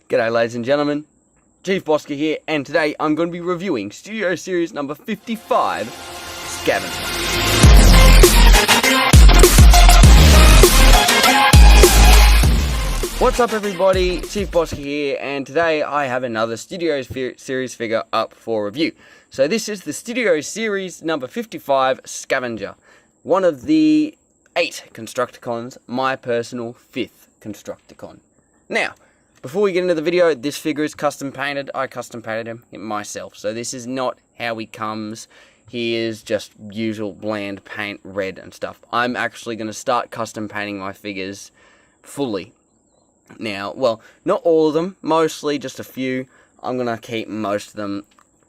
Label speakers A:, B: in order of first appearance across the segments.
A: G'day ladies and gentlemen, Chief Bosker here, and today I'm going to be reviewing Studio Series number 55, Scavenger. What's up everybody, Chief Bosker here, and today I have another Studio Series figure up for review. So this is the Studio Series number 55, Scavenger. One of the 8 Constructicons, my personal 5th Constructicon. Now, before we get into the video, this figure is custom painted. I custom painted him myself. So this is not how he comes. He is just usual bland paint, red and stuff. I'm actually going to start custom painting my figures fully. Now, well, not all of them. Mostly just a few. I'm going to keep most of them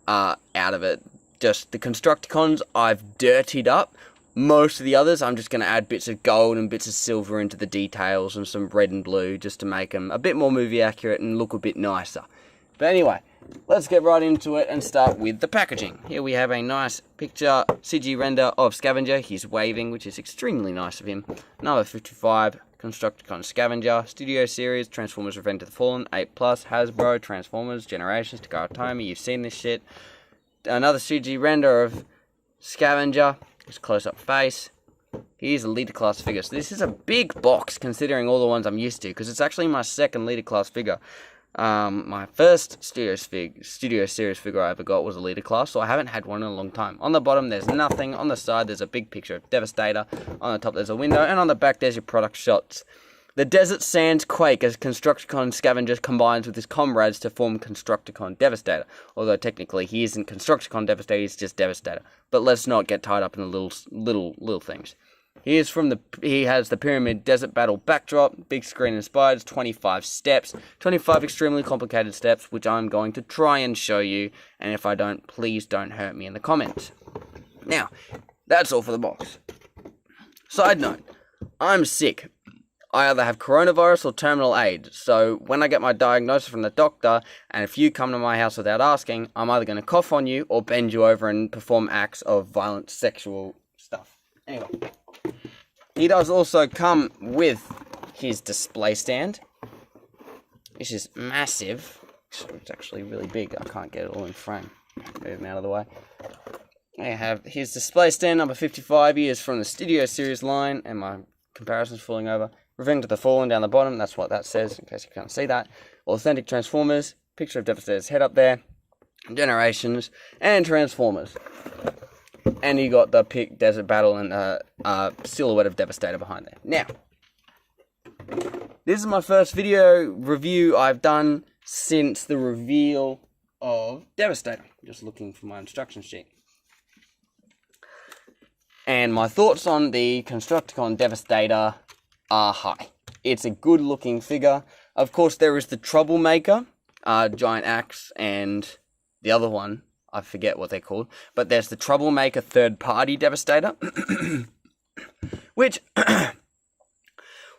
A: out of it. Just the Constructicons I've dirtied up. Most of the others, I'm just going to add bits of gold and bits of silver into the details and some red and blue just to make them a bit more movie accurate and look a bit nicer. But anyway, let's get right into it and start with the packaging. Here we have a nice picture, CG render of Scavenger. He's waving, which is extremely nice of him. Number 55, Constructicon Scavenger. Studio Series, Transformers Revenge of the Fallen, 8+, Hasbro, Transformers, Generations, Takara Tomy. You've seen this shit. Another CG render of Scavenger. His close-up face. Here's a leader class figure. So this is a big box considering all the ones I'm used to, because it's actually my second leader class figure. My first Studio Series figure I ever got was a leader class, so I haven't had one in a long time. On the bottom there's nothing. On the side there's a big picture of Devastator. On the top there's a window, and on the back there's your product shots. The Desert Sands quake as Constructicon Scavenger combines with his comrades to form Constructicon Devastator. Although technically he isn't Constructicon Devastator, he's just Devastator. But let's not get tied up in the little things. He has the Pyramid Desert Battle backdrop, big screen inspired, 25 steps, 25 extremely complicated steps, which I'm going to try and show you. And if I don't, please don't hurt me in the comments. Now, that's all for the box. Side note, I'm sick. I either have coronavirus or terminal AIDS, so when I get my diagnosis from the doctor, and if you come to my house without asking, I'm either going to cough on you or bend you over and perform acts of violent sexual stuff. Anyway, he does also come with his display stand, which is massive. It's actually really big. I can't get it all in frame. Move him out of the way. I have his display stand number 55 years from the Studio Series line, and my comparison's falling over. Revenge of the Fallen down the bottom, that's what that says, in case you can't see that. Authentic Transformers, picture of Devastator's head up there. Generations, and Transformers. And you got the Desert Battle and silhouette of Devastator behind there. Now, this is my first video review I've done since the reveal of Devastator. Just looking for my instruction sheet. And my thoughts on the Constructicon Devastator are high. It's a good looking figure. Of course there is the Troublemaker, Giant Axe, and the other one, I forget what they're called, but there's the Troublemaker third party Devastator, which,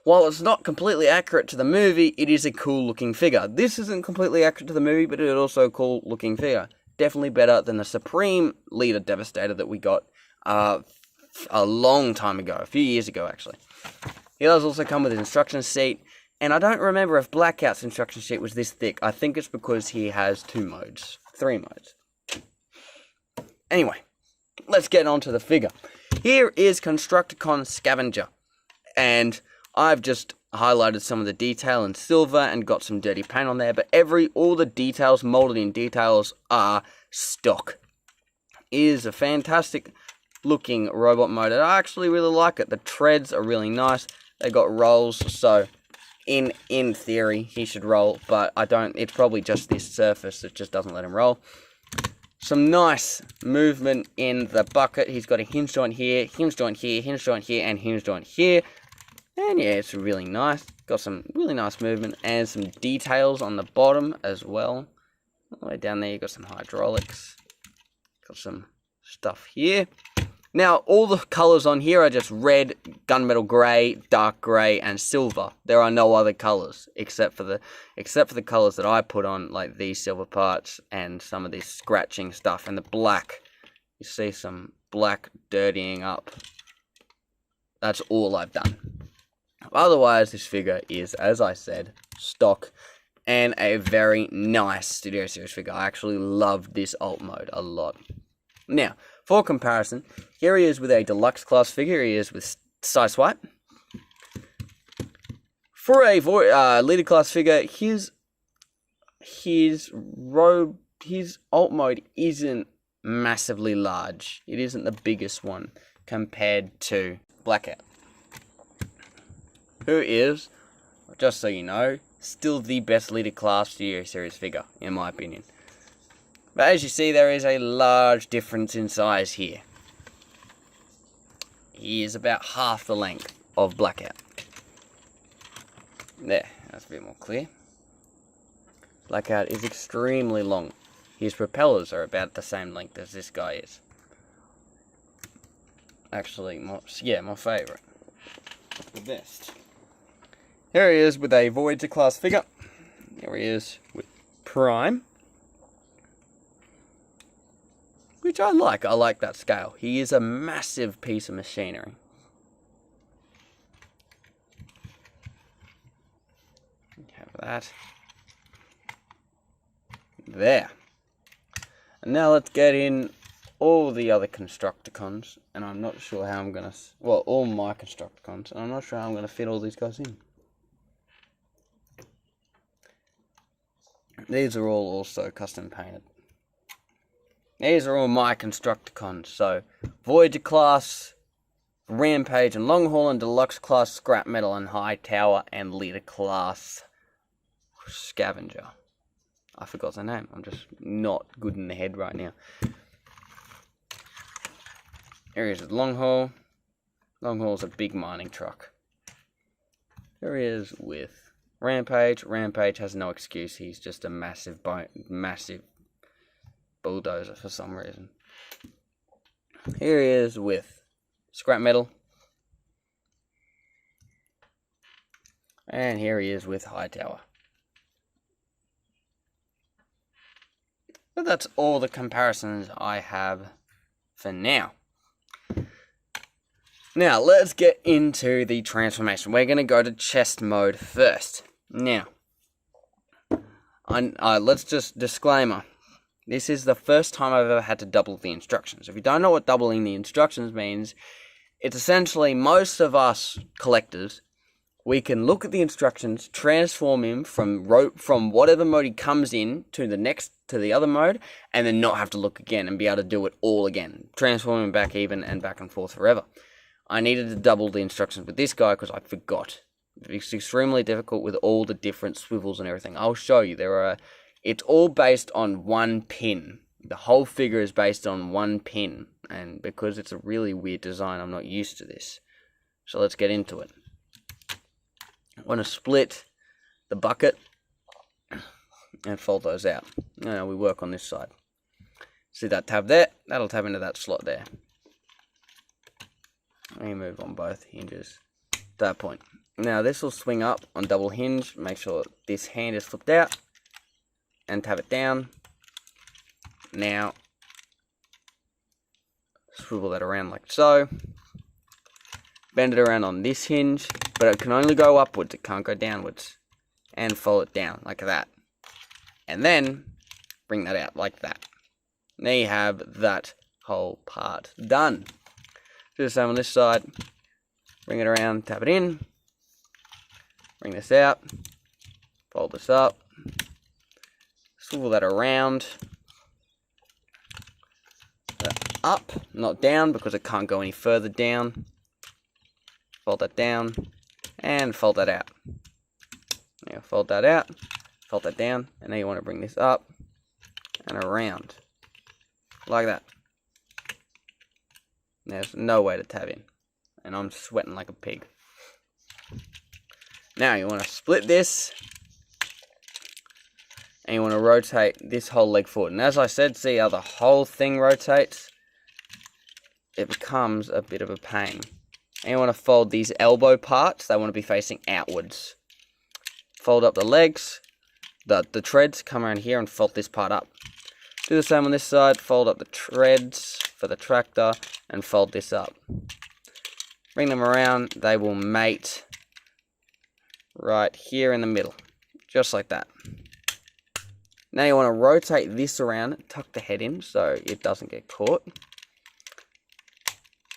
A: while it's not completely accurate to the movie, it is a cool looking figure. This isn't completely accurate to the movie, but it is also a cool looking figure. Definitely better than the Supreme Leader Devastator that we got a long time ago, a few years ago actually. He does also come with an instruction sheet, and I don't remember if Blackout's instruction sheet was this thick. I think it's because he has 3 modes. Anyway, let's get on to the figure. Here is Constructicon Scavenger, and I've just highlighted some of the detail in silver and got some dirty paint on there, but all the details, molded in details, are stock. It is a fantastic looking robot motor. I actually really like it. The treads are really nice. They got rolls, so in theory he should roll, but I don't. It's probably just this surface that just doesn't let him roll. Some nice movement in the bucket. He's got a hinge joint here, hinge joint here, hinge joint here, and hinge joint here. And yeah, it's really nice. Got some really nice movement and some details on the bottom as well. All the way down there you got some hydraulics. Got some stuff here. Now, all the colours on here are just red, gunmetal grey, dark grey, and silver. There are no other colours except for the colours that I put on, like these silver parts and some of this scratching stuff, and the black. You see some black dirtying up. That's all I've done. Otherwise, this figure is, as I said, stock. and a very nice Studio Series figure. I actually love this alt mode a lot. Now, for comparison, here he is with a deluxe class figure. He is with Sideswipe. For a leader class figure, his alt mode isn't massively large. It isn't the biggest one compared to Blackout, who is, just so you know, still the best leader class Studio Series figure, in my opinion. But as you see, there is a large difference in size here. He is about half the length of Blackout. There, that's a bit more clear. Blackout is extremely long. His propellers are about the same length as this guy is. Actually, my favourite. The best. Here he is with a Voyager class figure. Here he is with Prime. Which I like. I like that scale. He is a massive piece of machinery. Have that. There. And now let's get in all the other Constructicons. And I'm not sure how I'm going to... Well, all my Constructicons. And I'm not sure how I'm going to fit all these guys in. These are all also custom painted. These are all my Constructicons. So, Voyager class, Rampage and Longhaul, and Deluxe class, Scrap Metal and High Tower, and Leader class, Scavenger. I forgot the name. I'm just not good in the head right now. Here he is with Longhaul. Longhaul's a big mining truck. Here he is with Rampage. Rampage has no excuse. He's just a massive bulldozer for some reason. Here he is with Scrap Metal. And here he is with High Tower. But that's all the comparisons I have for now. Now, let's get into the transformation. We're going to go to chest mode first. Now, let's just disclaimer. This is the first time I've ever had to double the instructions. If you don't know what doubling the instructions means, it's essentially most of us collectors, we can look at the instructions, transform him from whatever mode he comes in to the other mode, and then not have to look again and be able to do it all again. Transform him back even and back and forth forever. I needed to double the instructions with this guy because I forgot. It's extremely difficult with all the different swivels and everything. I'll show you. It's all based on one pin. The whole figure is based on one pin. And because it's a really weird design, I'm not used to this. So let's get into it. I want to split the bucket and fold those out. Now we work on this side. See that tab there? That'll tab into that slot there. We move on both hinges to that point. Now this will swing up on double hinge. Make sure this hand is flipped out and tab it down. Now swivel that around like so. Bend it around on this hinge, but it can only go upwards, it can't go downwards. And fold it down like that. And then bring that out like that. There you have that whole part done. Do the same on this side. Bring it around, tap it in. Bring this out. Fold this up. Swivel that around. Up, not down, because it can't go any further down. Fold that down. And fold that out. Now fold that out. Fold that down. And now you want to bring this up. And around. Like that. There's no way to tab in. And I'm sweating like a pig. Now you want to split this. And you want to rotate this whole leg forward. And as I said, see how the whole thing rotates? It becomes a bit of a pain. And you want to fold these elbow parts. They want to be facing outwards. Fold up the legs. The treads. Come around here and fold this part up. Do the same on this side. Fold up the treads for the tractor. And fold this up. Bring them around. They will mate right here in the middle. Just like that. Now you want to rotate this around, tuck the head in so it doesn't get caught.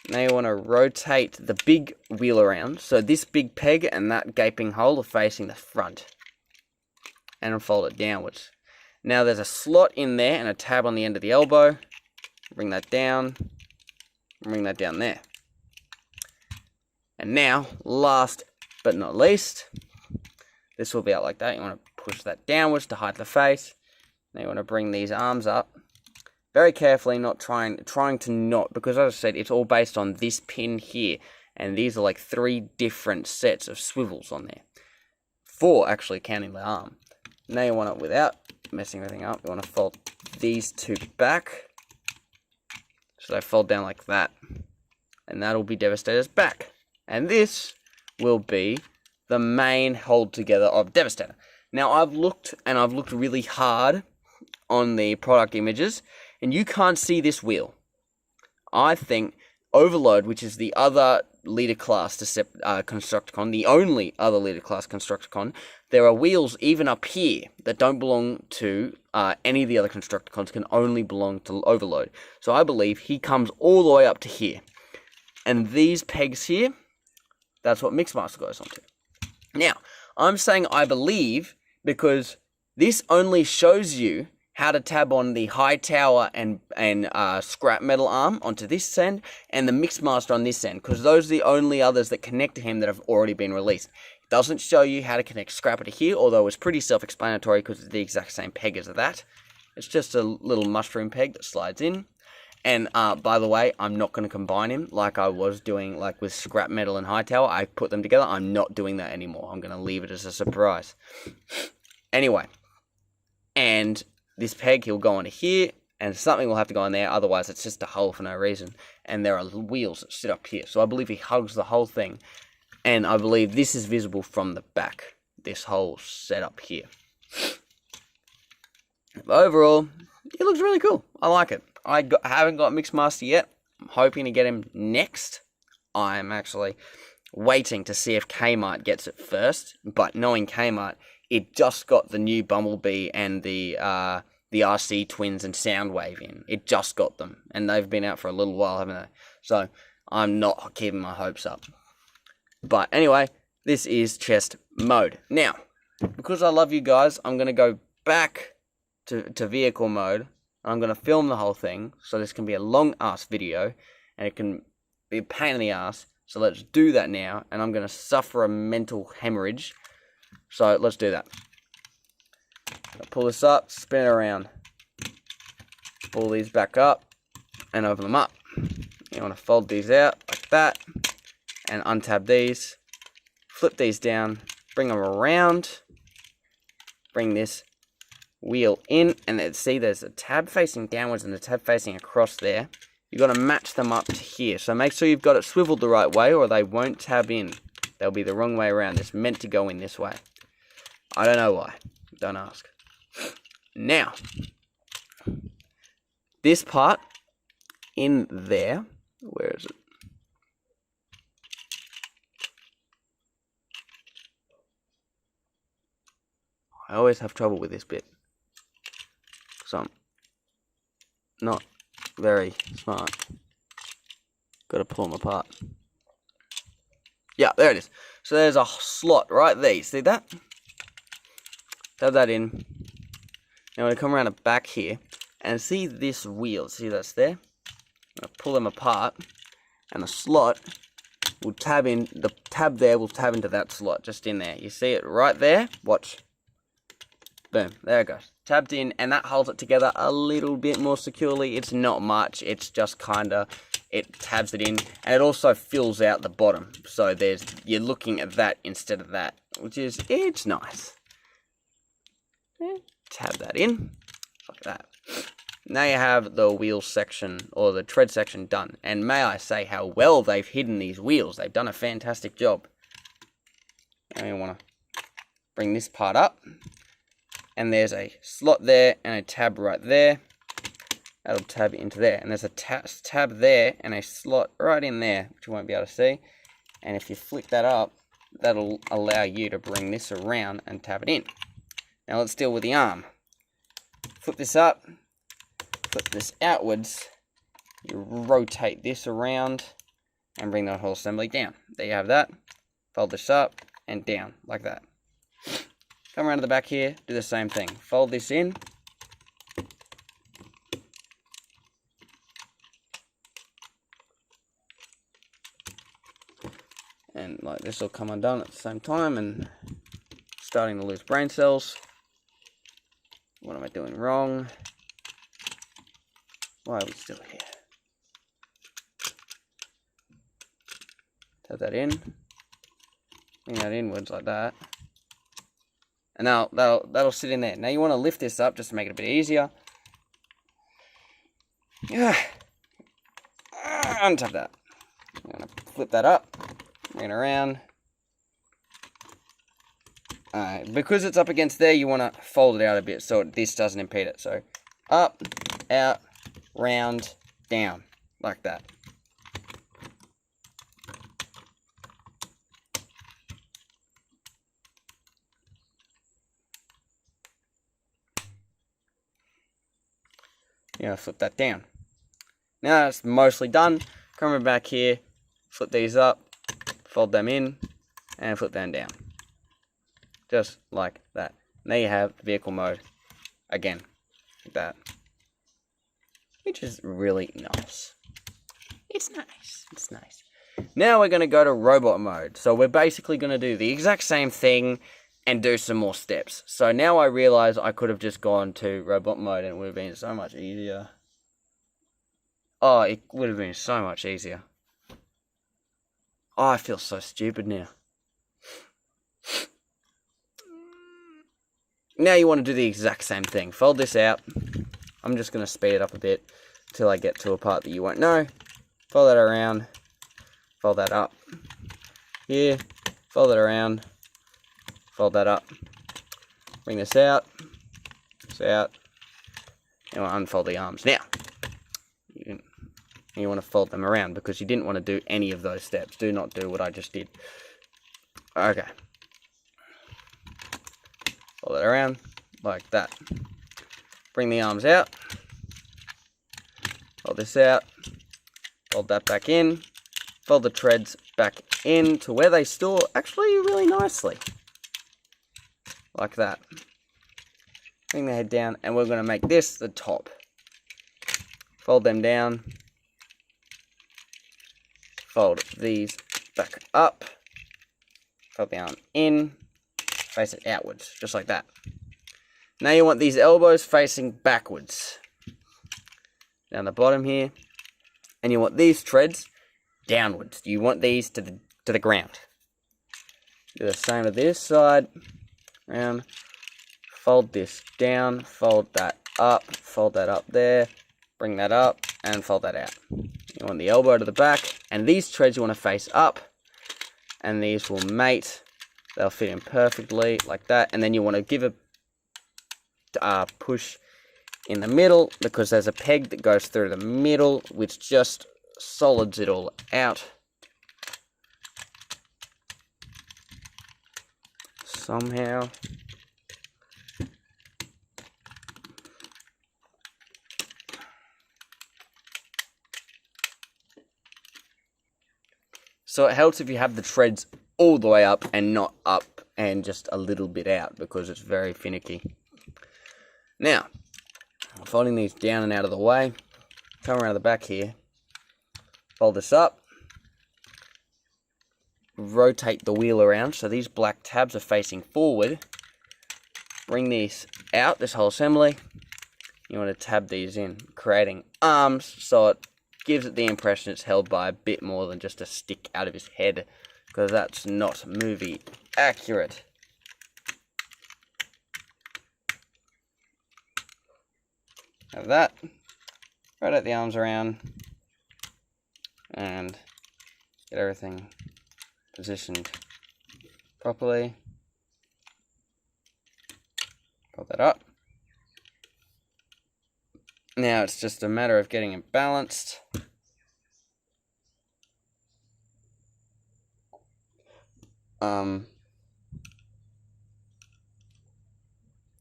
A: Now you want to rotate the big wheel around, so this big peg and that gaping hole are facing the front. And fold it downwards. Now there's a slot in there and a tab on the end of the elbow. Bring that down. Bring that down there. And now, last but not least, this will be out like that. You want to push that downwards to hide the face. Now you want to bring these arms up. Very carefully, not trying to not, because as I said, it's all based on this pin here. And these are like 3 different sets of swivels on there. 4 actually counting the arm. Now you want it, without messing everything up, you want to fold these 2 back. So they fold down like that. And that'll be Devastator's back. And this will be the main hold together of Devastator. Now I've looked really hard on the product images, and you can't see this wheel. I think Overload, which is the other leader class to Constructicon, the only other leader class Constructicon, there are wheels even up here that don't belong to any of the other Constructicons, can only belong to Overload. So I believe he comes all the way up to here. And these pegs here, that's what Mixmaster goes onto. Now, I'm saying I believe because this only shows you how to tab on the high tower and scrap metal arm onto this end, and the Mixmaster on this end, because those are the only others that connect to him that have already been released. It doesn't show you how to connect Scrapper to here, although it's pretty self-explanatory because it's the exact same peg as that. It's just a little mushroom peg that slides in. And by the way, I'm not going to combine him like I was doing like with scrap metal and high tower. I put them together. I'm not doing that anymore. I'm going to leave it as a surprise. Anyway, and this peg, he'll go onto here, and something will have to go in there, otherwise it's just a hole for no reason. And there are wheels that sit up here, so I believe he hugs the whole thing, and I believe this is visible from the back, this whole setup here. But overall, it looks really cool. I like it. I haven't got Mixmaster yet. I'm hoping to get him next. I'm actually waiting to see if Kmart gets it first, but knowing Kmart, it just got the new Bumblebee and the RC Twins and Soundwave in. It just got them, and they've been out for a little while, haven't they? So I'm not keeping my hopes up. But anyway, this is chest mode. Now, because I love you guys, I'm going to go back to vehicle mode. I'm going to film the whole thing, so this can be a long-ass video, and it can be a pain in the ass. So let's do that now, and I'm going to suffer a mental hemorrhage. So let's do that. Pull this up, spin it around, pull these back up, and open them up. You want to fold these out like that, and untab these, flip these down, bring them around, bring this wheel in, and then see there's a tab facing downwards and a tab facing across there. You've got to match them up to here. So make sure you've got it swiveled the right way, or they won't tab in. They'll be the wrong way around. It's meant to go in this way. I don't know why. Don't ask. Now, this part in there, where is it? I always have trouble with this bit, so I'm not very smart. Got to pull them apart. Yeah, there it is. So there's a slot right there. You see that? Have that in. Now I'm going to come around the back here and see this wheel. See that's there? I'm going to pull them apart, and the slot will tab in. The tab there will tab into that slot just in there. You see it right there? Watch. Boom. There it goes. Tabbed in, and that holds it together a little bit more securely. It's not much. It's just kind of, it tabs it in, and it also fills out the bottom. So you're looking at that instead of that, which is, it's nice. Yeah. Tab that in, like that. Now you have the wheel section, or the tread section done. And may I say how well they've hidden these wheels. They've done a fantastic job. Now you want to bring this part up. And there's a slot there, and a tab right there. That'll tab into there. And there's a tab there, and a slot right in there, which you won't be able to see. And if you flick that up, that'll allow you to bring this around and tab it in. Now let's deal with the arm. flip this up, flip this outwards, you rotate this around and bring the whole assembly down. There you have that. Fold this up and down like that. Come around to the back here, do the same thing. Fold this in. And like this will come undone at the same time and starting to lose brain cells. What am I doing wrong? Why are we still here? Tap that in. Bring that inwards like that. And now that'll sit in there. Now you want to lift this up just to make it a bit easier. Yeah. Untap that. I'm going to flip that up. Bring it around. Because it's up against there, you want to fold it out a bit so this doesn't impede it. So up, out, round, down, like that. Flip that down. Now it's mostly done. Come back here, flip these up, fold them in, and flip them down. Just like that. Now you have vehicle mode again, like that. Which is really nice. It's nice. It's nice. Now we're going to go to robot mode. So we're basically going to do the exact same thing and do some more steps. So now I realize I could have just gone to robot mode and it would have been so much easier. Oh, it would have been so much easier. Oh, I feel so stupid now. Now you want to do the exact same thing. Fold this out. I'm just going to speed it up a bit until I get to a part that you won't know. Fold that around. Fold that up. Here. Fold it around. Fold that up. Bring this out. This out. And we'll unfold the arms. Now, you want to fold them around because you didn't want to do any of those steps. Do not do what I just did. Okay. Fold it around like that. Bring the arms out. Fold this out. Fold that back in. Fold the treads back in to where they store actually really nicely. Like that. Bring the head down and we're going to make this the top. Fold them down. Fold these back up. Fold the arm in. Face it outwards, just like that. Now you want these elbows facing backwards. Down the bottom here. And you want these treads downwards. You want these to the ground. Do the same to this side. Round. Fold this down. Fold that up there. Bring that up and fold that out. You want the elbow to the back. And these treads you want to face up. And these will mate. They'll fit in perfectly like that. And then you want to give a push in the middle because there's a peg that goes through the middle which just solids it all out. Somehow. So it helps if you have the treads all the way up and not up and just a little bit out because it's very finicky. Now, folding these down and out of the way, come around the back here, fold this up, rotate the wheel around so these black tabs are facing forward, bring these out, this whole assembly, you want to tab these in, creating arms so it gives it the impression it's held by a bit more than just a stick out of his head, because that's not movie accurate. Have that, rotate the arms around, and get everything positioned properly. Pop that up. Now it's just a matter of getting it balanced. I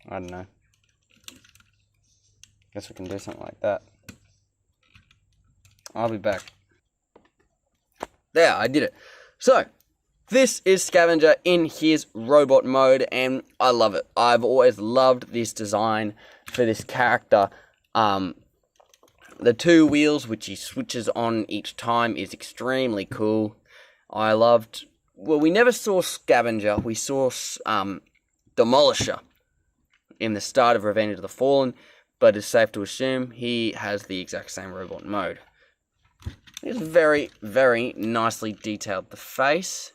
A: don't know. Guess we can do something like that. I'll be back. There, I did it. So, this is Scavenger in his robot mode, and I love it. I've always loved this design for this character. The 2 wheels, which he switches on each time, is extremely cool. I loved... Well, we never saw Scavenger. We saw Demolisher in the start of Revenge of the Fallen, but it's safe to assume he has the exact same robot mode. It's very, very nicely detailed. The face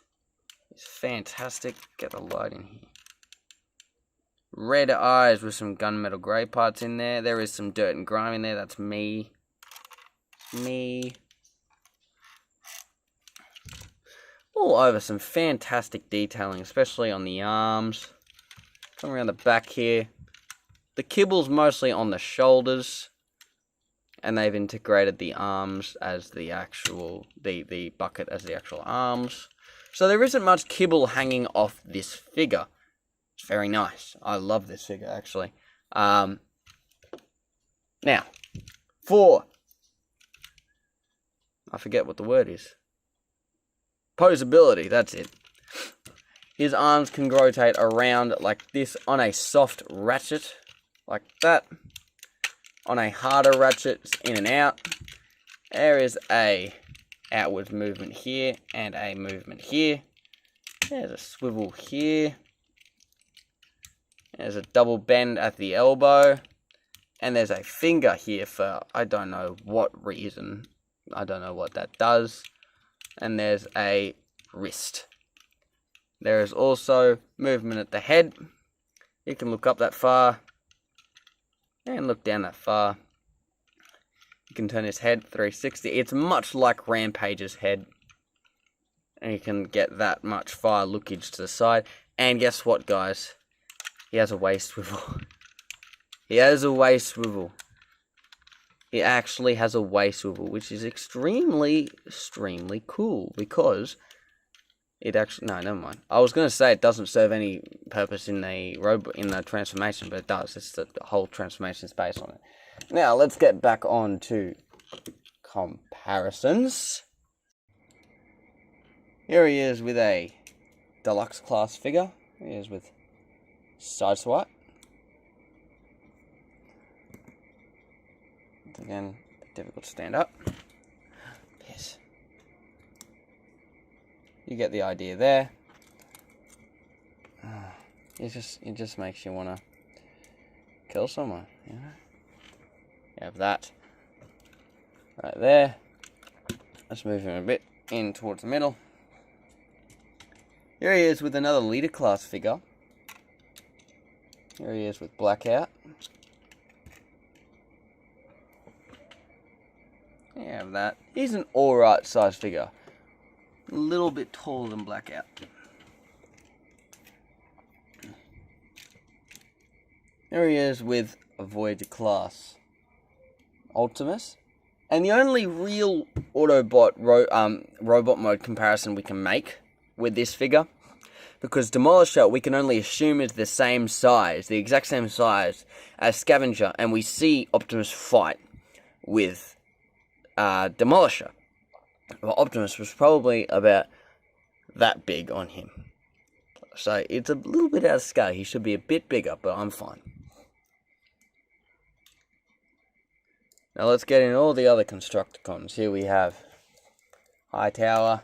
A: is fantastic. Get the light in here. Red eyes with some gunmetal grey parts in there. There is some dirt and grime in there. That's me. All over, some fantastic detailing, especially on the arms. Come around the back here. The kibble's mostly on the shoulders. And they've integrated the arms as the actual, the bucket as the actual arms. So there isn't much kibble hanging off this figure. It's very nice. I love this figure, actually. Now, for... I forget what the word is. Poseability, that's it. His arms can rotate around like this on a soft ratchet, like that. On a harder ratchet, it's in and out. There is a outwards movement here and a movement here. There's a swivel here. There's a double bend at the elbow. And there's a finger here for I don't know what reason. I don't know what that does. And there's a wrist. There is also movement at the head. You can look up that far. And look down that far. You can turn his head 360. It's much like Rampage's head. And you can get that much far lookage to the side. And guess what, guys? He has a waist swivel. He has a waist swivel. He actually has a waist swivel, which is extremely cool. Because it actually... No, never mind. I was going to say it doesn't serve any purpose in the robot, in the transformation, but it does. It's the whole transformation is based on it. Now, let's get back on to comparisons. Here he is with a deluxe class figure. Here he is with side swipe. Again, difficult to stand up. Yes. You get the idea there. It just makes you want to kill someone, you know? You have that right there. Let's move him a bit in towards the middle. Here he is with another leader class figure. Here he is with Blackout. You have that. He's an alright size figure. A little bit taller than Blackout. There he is with a Voyager class Optimus. And the only real Autobot robot mode comparison we can make with this figure, because Demolisher we can only assume is the same size, the exact same size as Scavenger, and we see Optimus fight with Demolisher. Well, Optimus was probably about that big on him. So it's a little bit out of scale. He should be a bit bigger, but I'm fine. Now let's get in all the other Constructicons. Here we have Hightower.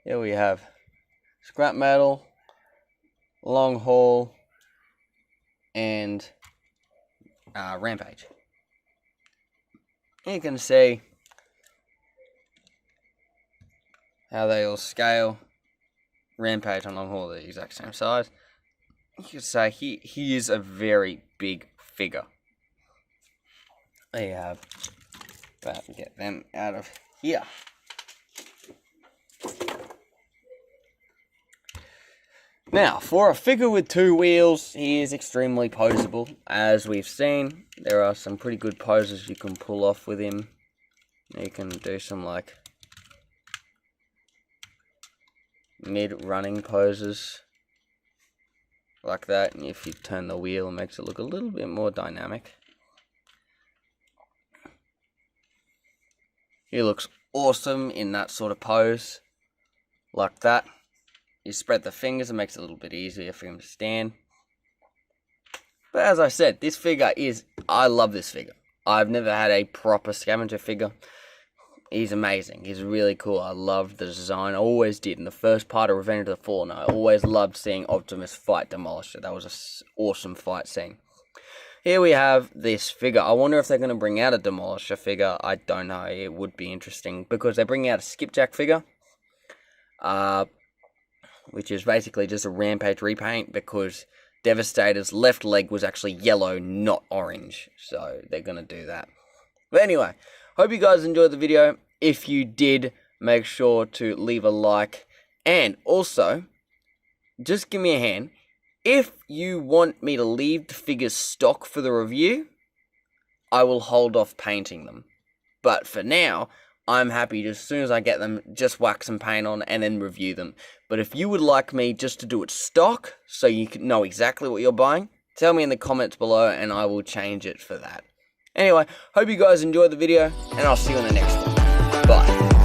A: Here we have Scrap Metal, Long Haul, and Rampage. You can see how they all scale. Rampage and Long Haul are the exact same size. You could say he is a very big figure. They have that. Get them out of here. Now, for a figure with two wheels, he is extremely poseable. As we've seen, there are some pretty good poses you can pull off with him. You can do some like mid-running poses. like that. And if you turn the wheel, it makes it look a little bit more dynamic. He looks awesome in that sort of pose, like that. You spread the fingers, it makes it a little bit easier for him to stand. But as I said, this figure I love this figure. I've never had a proper Scavenger figure. He's amazing. He's really cool. I love the design. I always did. In the first part of Revenge of the Fallen, I always loved seeing Optimus fight Demolisher. That was an awesome fight scene. Here we have this figure. I wonder if they're going to bring out a Demolisher figure. I don't know. It would be interesting because they're bringing out a Skipjack figure. Which is basically just a Rampage repaint because Devastator's left leg was actually yellow, not orange. So they're going to do that. But anyway, hope you guys enjoyed the video. If you did, make sure to leave a like. And also, just give me a hand. If you want me to leave the figures stock for the review, I will hold off painting them. But for now, I'm happy just as soon as I get them, just whack some paint on and then review them. But if you would like me just to do it stock, so you can know exactly what you're buying, tell me in the comments below and I will change it for that. Anyway, hope you guys enjoyed the video, and I'll see you in the next one. Bye.